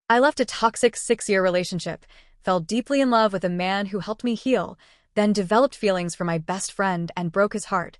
I left a toxic 6-year relationship, fell deeply in love with a man who helped me heal, then developed feelings for my best friend and broke his heart.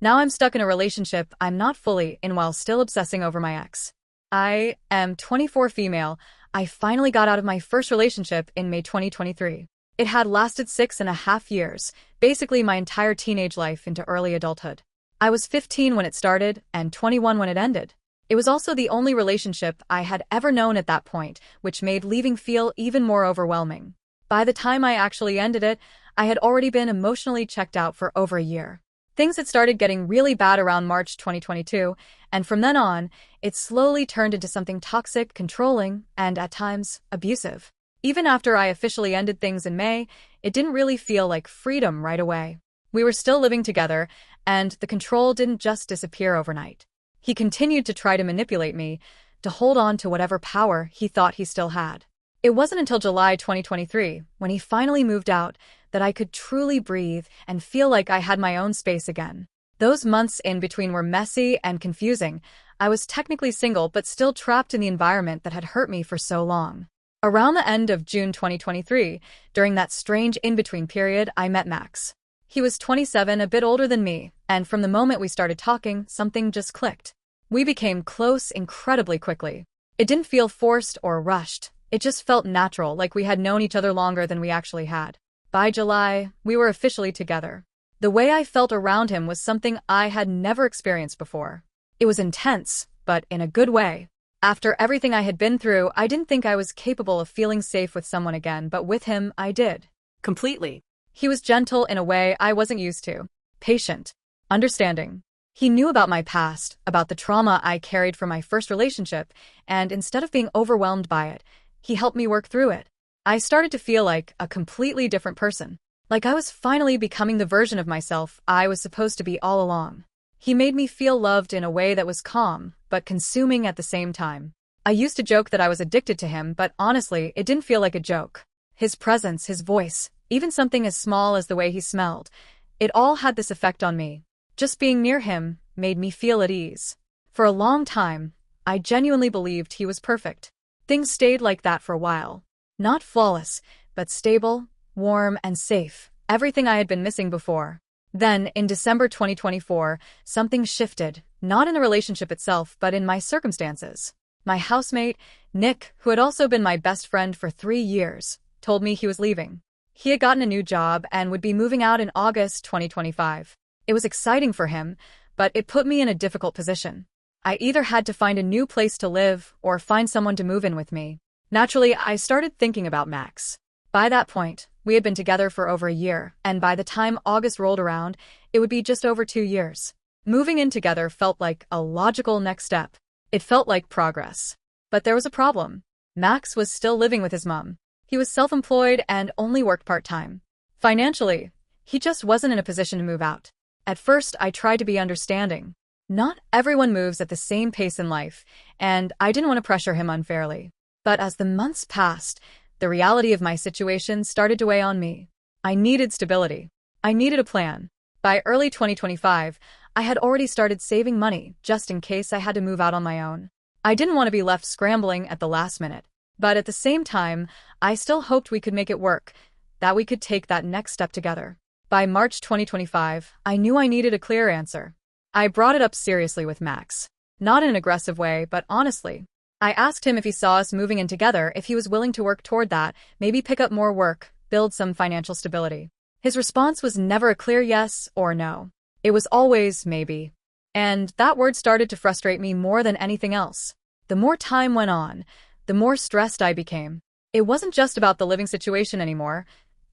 Now I'm stuck in a relationship I'm not fully in while still obsessing over my ex. I am 24 female. I finally got out of my first relationship in May 2023. It had lasted 6.5 years, basically my entire teenage life into early adulthood. I was 15 when it started and 21 when it ended. It was also the only relationship I had ever known at that point, which made leaving feel even more overwhelming. By the time I actually ended it, I had already been emotionally checked out for over a year. Things had started getting really bad around March 2022, and from then on, it slowly turned into something toxic, controlling, and at times, abusive. Even after I officially ended things in May, it didn't really feel like freedom right away. We were still living together, and the control didn't just disappear overnight. He continued to try to manipulate me, to hold on to whatever power he thought he still had. It wasn't until July 2023, when he finally moved out, that I could truly breathe and feel like I had my own space again. Those months in between were messy and confusing. I was technically single but still trapped in the environment that had hurt me for so long. Around the end of June 2023, during that strange in-between period, I met Max. He was 27, a bit older than me, and from the moment we started talking, something just clicked. We became close incredibly quickly. It didn't feel forced or rushed. It just felt natural, like we had known each other longer than we actually had. By July, we were officially together. The way I felt around him was something I had never experienced before. It was intense, but in a good way. After everything I had been through, I didn't think I was capable of feeling safe with someone again, but with him, I did. Completely. He was gentle in a way I wasn't used to. Patient. Understanding. He knew about my past, about the trauma I carried from my first relationship, and instead of being overwhelmed by it, he helped me work through it. I started to feel like a completely different person. Like I was finally becoming the version of myself I was supposed to be all along. He made me feel loved in a way that was calm, but consuming at the same time. I used to joke that I was addicted to him, but honestly, it didn't feel like a joke. His presence, his voice, even something as small as the way he smelled, it all had this effect on me. Just being near him made me feel at ease. For a long time, I genuinely believed he was perfect. Things stayed like that for a while. Not flawless, but stable, warm, and safe. Everything I had been missing before. Then, in December 2024, something shifted, not in the relationship itself, but in my circumstances. My housemate, Nick, who had also been my best friend for 3 years, told me he was leaving. He had gotten a new job and would be moving out in August 2025. It was exciting for him, but it put me in a difficult position. I either had to find a new place to live or find someone to move in with me. Naturally, I started thinking about Max. By that point, we had been together for over a year, and by the time August rolled around, it would be just over 2 years. Moving in together felt like a logical next step. It felt like progress. But there was a problem. Max was still living with his mom. He was self-employed and only worked part-time. Financially, he just wasn't in a position to move out. At first, I tried to be understanding. Not everyone moves at the same pace in life, and I didn't want to pressure him unfairly. But as the months passed, the reality of my situation started to weigh on me. I needed stability. I needed a plan. By early 2025, I had already started saving money just in case I had to move out on my own. I didn't want to be left scrambling at the last minute. But at the same time, I still hoped we could make it work, that we could take that next step together. By March 2025, I knew I needed a clear answer. I brought it up seriously with Max. Not in an aggressive way, but honestly. I asked him if he saw us moving in together, if he was willing to work toward that, maybe pick up more work, build some financial stability. His response was never a clear yes or no. It was always maybe. And that word started to frustrate me more than anything else. The more time went on, the more stressed I became. It wasn't just about the living situation anymore.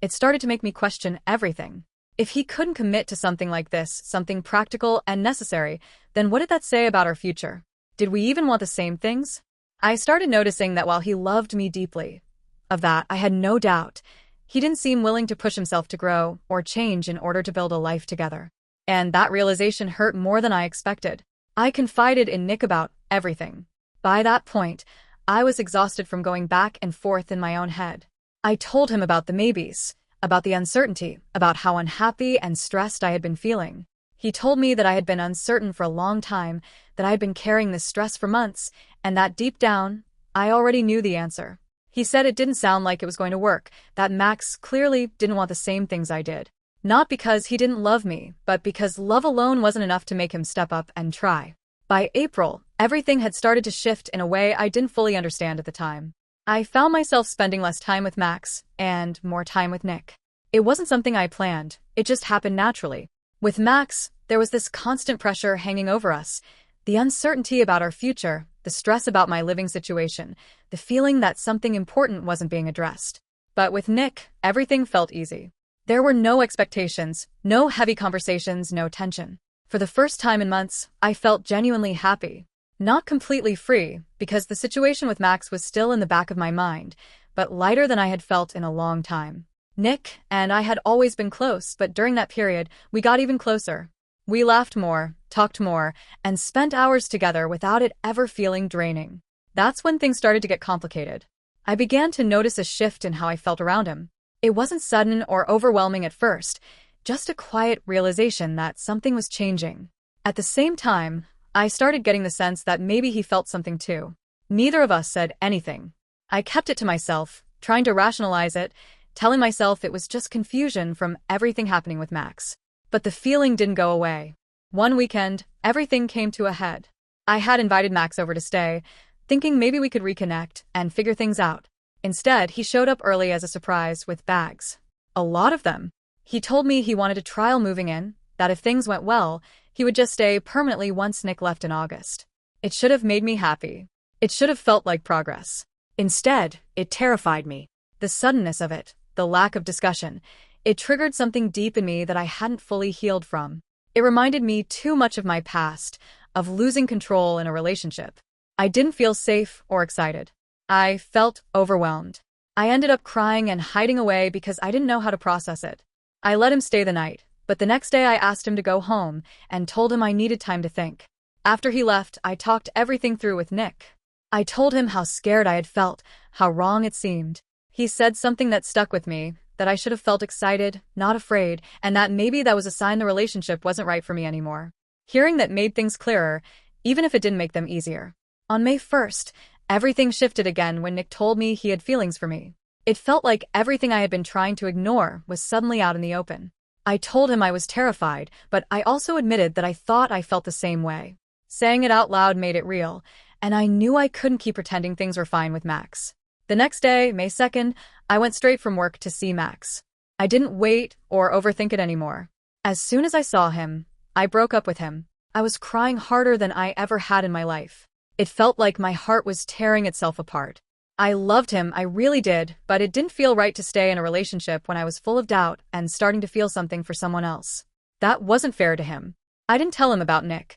It started to make me question everything. If he couldn't commit to something like this, something practical and necessary, then what did that say about our future? Did we even want the same things? I started noticing that while he loved me deeply, of that I had no doubt, he didn't seem willing to push himself to grow or change in order to build a life together. And that realization hurt more than I expected. I confided in Nick about everything. By that point, I was exhausted from going back and forth in my own head. I told him about the maybes, about the uncertainty, about how unhappy and stressed I had been feeling. He told me that I had been uncertain for a long time, that I had been carrying this stress for months, and that deep down, I already knew the answer. He said it didn't sound like it was going to work, that Max clearly didn't want the same things I did. Not because he didn't love me, but because love alone wasn't enough to make him step up and try. By April, everything had started to shift in a way I didn't fully understand at the time. I found myself spending less time with Max and more time with Nick. It wasn't something I planned, it just happened naturally. With Max, there was this constant pressure hanging over us, the uncertainty about our future, the stress about my living situation, the feeling that something important wasn't being addressed. But with Nick, everything felt easy. There were no expectations, no heavy conversations, no tension. For the first time in months, I felt genuinely happy. Not completely free, because the situation with Max was still in the back of my mind, but lighter than I had felt in a long time. Nick and I had always been close, but during that period, we got even closer. We laughed more, talked more, and spent hours together without it ever feeling draining. That's when things started to get complicated. I began to notice a shift in how I felt around him. It wasn't sudden or overwhelming at first, just a quiet realization that something was changing. At the same time, I started getting the sense that maybe he felt something too. Neither of us said anything. I kept it to myself, trying to rationalize it, telling myself it was just confusion from everything happening with Max. But the feeling didn't go away. One weekend, everything came to a head. I had invited Max over to stay, thinking maybe we could reconnect and figure things out. Instead, he showed up early as a surprise with bags. A lot of them. He told me he wanted a trial moving in, that if things went well, he would just stay permanently once Nick left in August. It should have made me happy. It should have felt like progress. Instead, it terrified me. The suddenness of it, the lack of discussion, it triggered something deep in me that I hadn't fully healed from. It reminded me too much of my past, of losing control in a relationship. I didn't feel safe or excited. I felt overwhelmed. I ended up crying and hiding away because I didn't know how to process it. I let him stay the night, but the next day I asked him to go home and told him I needed time to think. After he left, I talked everything through with Nick. I told him how scared I had felt, how wrong it seemed. He said something that stuck with me, that I should have felt excited, not afraid, and that maybe that was a sign the relationship wasn't right for me anymore. Hearing that made things clearer, even if it didn't make them easier. On May 1st, everything shifted again when Nick told me he had feelings for me. It felt like everything I had been trying to ignore was suddenly out in the open. I told him I was terrified, but I also admitted that I thought I felt the same way. Saying it out loud made it real, and I knew I couldn't keep pretending things were fine with Max. The next day, May 2nd, I went straight from work to see Max. I didn't wait or overthink it anymore. As soon as I saw him, I broke up with him. I was crying harder than I ever had in my life. It felt like my heart was tearing itself apart. I loved him, I really did, but it didn't feel right to stay in a relationship when I was full of doubt and starting to feel something for someone else. That wasn't fair to him. I didn't tell him about Nick.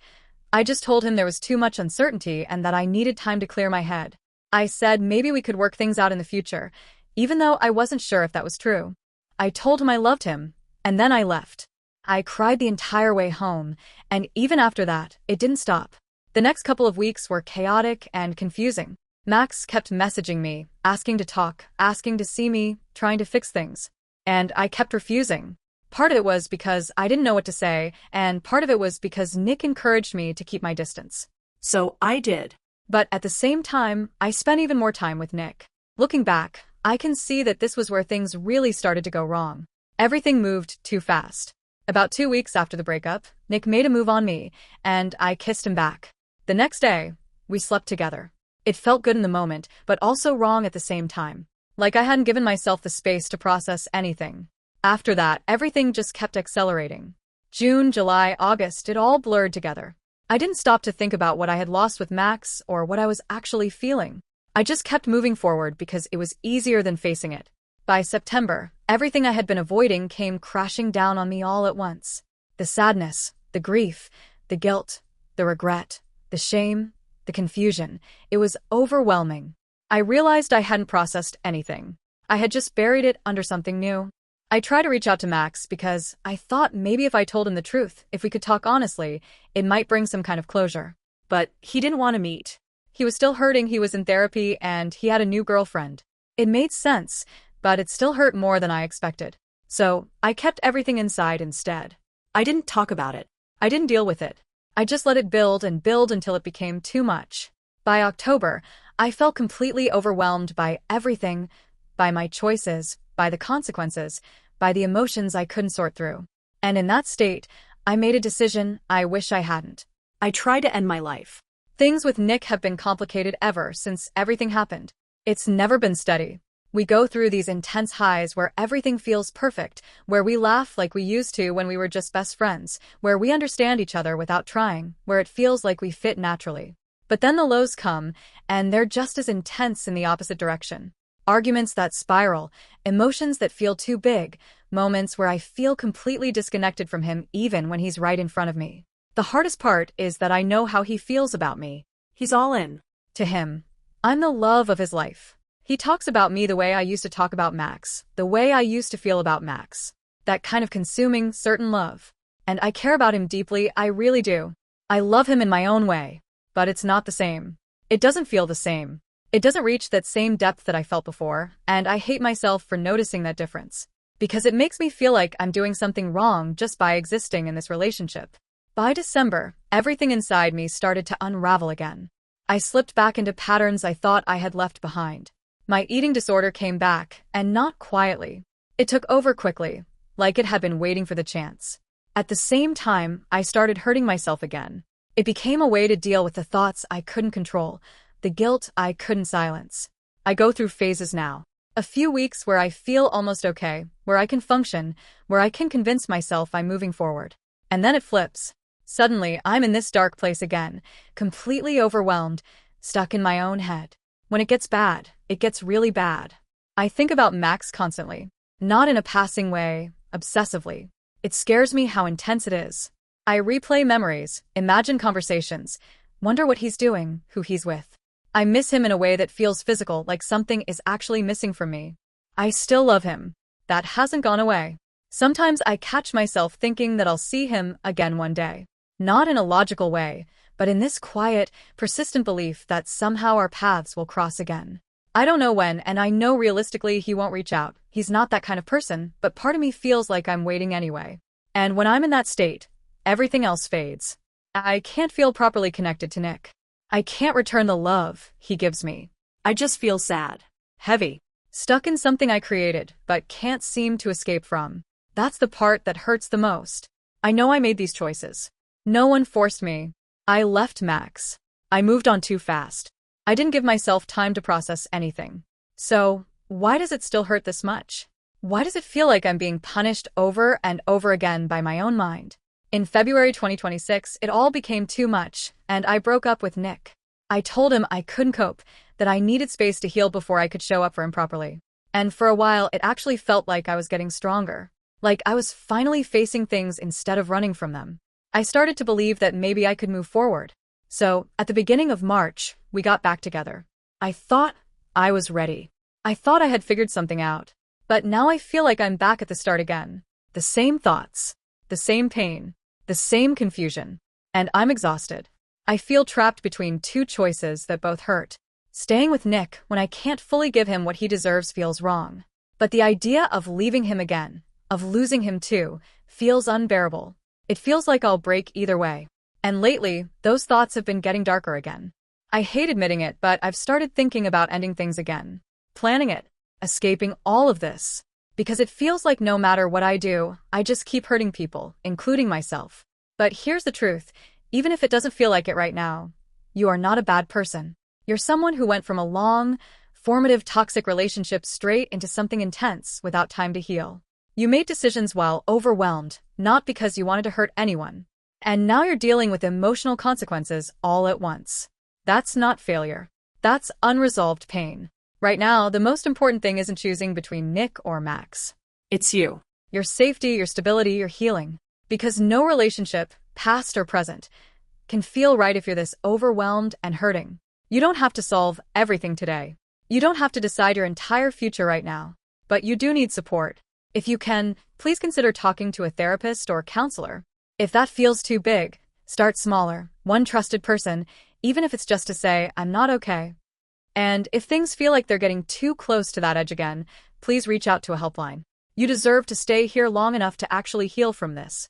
I just told him there was too much uncertainty and that I needed time to clear my head. I said maybe we could work things out in the future, even though I wasn't sure if that was true. I told him I loved him, and then I left. I cried the entire way home, and even after that, it didn't stop. The next couple of weeks were chaotic and confusing. Max kept messaging me, asking to talk, asking to see me, trying to fix things. And I kept refusing. Part of it was because I didn't know what to say, and part of it was because Nick encouraged me to keep my distance. So I did. But at the same time, I spent even more time with Nick. Looking back, I can see that this was where things really started to go wrong. Everything moved too fast. About 2 weeks after the breakup, Nick made a move on me, and I kissed him back. The next day, we slept together. It felt good in the moment, but also wrong at the same time. Like I hadn't given myself the space to process anything. After that, everything just kept accelerating. June, July, August, it all blurred together. I didn't stop to think about what I had lost with Max or what I was actually feeling. I just kept moving forward because it was easier than facing it. By September, everything I had been avoiding came crashing down on me all at once. The sadness, the grief, the guilt, the regret, the shame, the confusion. It was overwhelming. I realized I hadn't processed anything. I had just buried it under something new. I tried to reach out to Max because I thought maybe if I told him the truth, if we could talk honestly, it might bring some kind of closure. But he didn't want to meet. He was still hurting, he was in therapy, and he had a new girlfriend. It made sense, but it still hurt more than I expected. So, I kept everything inside instead. I didn't talk about it. I didn't deal with it. I just let it build and build until it became too much. By October, I felt completely overwhelmed by everything, by my choices, by the consequences, by the emotions I couldn't sort through. And in that state, I made a decision I wish I hadn't. I tried to end my life. Things with Nick have been complicated ever since everything happened. It's never been steady. We go through these intense highs where everything feels perfect, where we laugh like we used to when we were just best friends, where we understand each other without trying, where it feels like we fit naturally. But then the lows come, and they're just as intense in the opposite direction. Arguments that spiral, emotions that feel too big, moments where I feel completely disconnected from him even when he's right in front of me. The hardest part is that I know how he feels about me. He's all in. To him, I'm the love of his life. He talks about me the way I used to talk about Max, the way I used to feel about Max. That kind of consuming, certain love. And I care about him deeply, I really do. I love him in my own way. But it's not the same. It doesn't feel the same. It doesn't reach that same depth that I felt before, and I hate myself for noticing that difference. Because it makes me feel like I'm doing something wrong just by existing in this relationship. By December, everything inside me started to unravel again. I slipped back into patterns I thought I had left behind. My eating disorder came back, and not quietly. It took over quickly, like it had been waiting for the chance. At the same time, I started hurting myself again. It became a way to deal with the thoughts I couldn't control, the guilt I couldn't silence. I go through phases now. A few weeks where I feel almost okay, where I can function, where I can convince myself I'm moving forward. And then it flips. Suddenly, I'm in this dark place again, completely overwhelmed, stuck in my own head. When it gets bad, it gets really bad. I think about Max constantly. Not in a passing way, obsessively. It scares me how intense it is. I replay memories, imagine conversations, wonder what he's doing, who he's with. I miss him in a way that feels physical, like something is actually missing from me. I still love him. That hasn't gone away. Sometimes I catch myself thinking that I'll see him again one day. Not in a logical way, but in this quiet, persistent belief that somehow our paths will cross again. I don't know when, and I know realistically he won't reach out. He's not that kind of person, but part of me feels like I'm waiting anyway. And when I'm in that state, everything else fades. I can't feel properly connected to Nick. I can't return the love he gives me. I just feel sad. Heavy. Stuck in something I created, but can't seem to escape from. That's the part that hurts the most. I know I made these choices. No one forced me. I left Max. I moved on too fast. I didn't give myself time to process anything. So, why does it still hurt this much? Why does it feel like I'm being punished over and over again by my own mind? In February 2026, it all became too much, and I broke up with Nick. I told him I couldn't cope, that I needed space to heal before I could show up for him properly. And for a while, it actually felt like I was getting stronger. Like I was finally facing things instead of running from them. I started to believe that maybe I could move forward. So, at the beginning of March, we got back together. I thought I was ready. I thought I had figured something out. But now I feel like I'm back at the start again. The same thoughts, the same pain, the same confusion. And I'm exhausted. I feel trapped between two choices that both hurt. Staying with Nick when I can't fully give him what he deserves feels wrong. But the idea of leaving him again, of losing him too, feels unbearable. It feels like I'll break either way. And lately, those thoughts have been getting darker again. I hate admitting it, but I've started thinking about ending things again. Planning it. Escaping all of this. Because it feels like no matter what I do, I just keep hurting people, including myself. But here's the truth. Even if it doesn't feel like it right now, you are not a bad person. You're someone who went from a long, formative toxic relationship straight into something intense without time to heal. You made decisions while overwhelmed, not because you wanted to hurt anyone. And now you're dealing with emotional consequences all at once. That's not failure. That's unresolved pain. Right now, the most important thing isn't choosing between Nick or Max. It's you. Your safety, your stability, your healing. Because no relationship, past or present, can feel right if you're this overwhelmed and hurting. You don't have to solve everything today. You don't have to decide your entire future right now. But you do need support. If you can, please consider talking to a therapist or counselor. If that feels too big, start smaller, one trusted person, even if it's just to say, I'm not okay. And if things feel like they're getting too close to that edge again, please reach out to a helpline. You deserve to stay here long enough to actually heal from this.